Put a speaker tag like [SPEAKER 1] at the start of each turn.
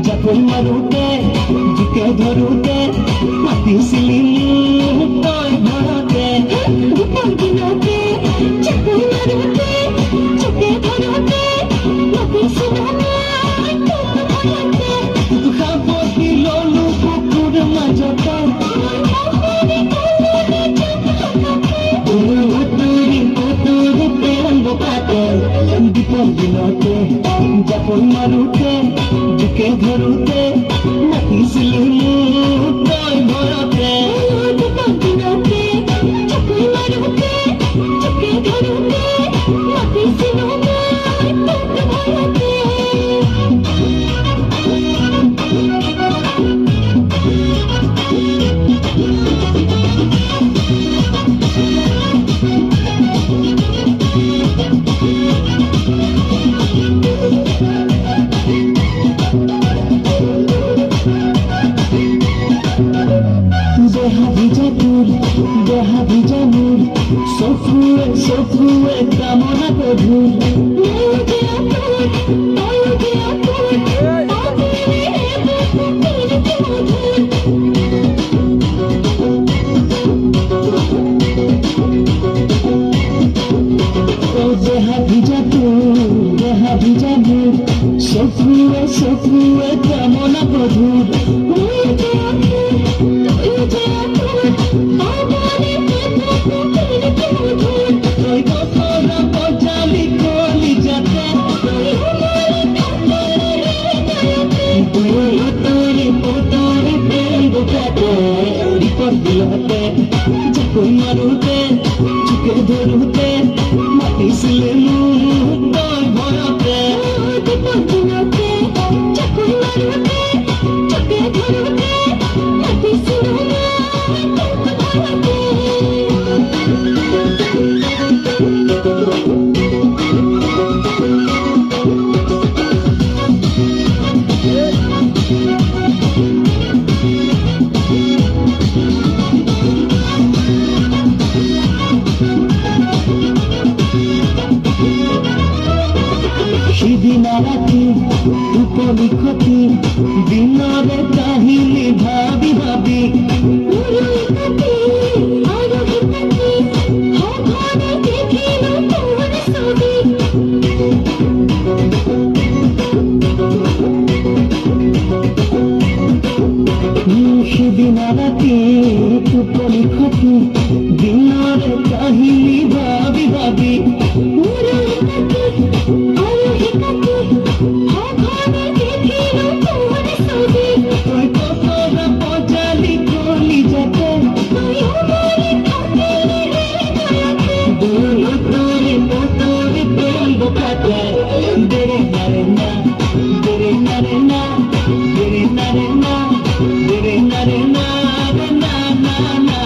[SPEAKER 1] জাপন মারুতে বুকে ধরুতে মাতিছিলি তই ভরতে
[SPEAKER 2] গোপন দিনতে জাপন মারুতে বুকে ধরুতে মাতিছিলি
[SPEAKER 1] সাপতি ললু কুকুর মাজতে উতুরি উতুরি প্রেম বোকাতে বিপদ দিনতে জাপন মারুতে বুকে ধরুতে মাতিছিলি তই ভরতে
[SPEAKER 2] গোপন দিনতে জাপন মারুতে বুকে ধরুতে মাতিছিলি
[SPEAKER 1] দেহা ভিজা মূল সফুয়ে সফুয়ে কামনা কধুর দেহা ভিজা মূল সফুয়ে সফুয়ে কামনা কধুর বিপদ দিলতে চাকরি মারুতে চুকে ধরুতে মাতিছিলে তই ভরতে
[SPEAKER 2] গোপন দিনতে জাপন মারুতে বুকে ধরুতে মাতিছিলি
[SPEAKER 1] সেদিন রাতি উপলিখতি দিনরে কাহিনী ভাবি ভাবি সেদিন রাতি উপলিখতি দিনরে কাহিনী ভাবি ভাবি তই কতরা পজালি কলি যাতে তোরে তোরে প্রেম বোকাতে দেরে নারে না দেরে নারে না দেরে নারে না দেরে নারে না রে না না না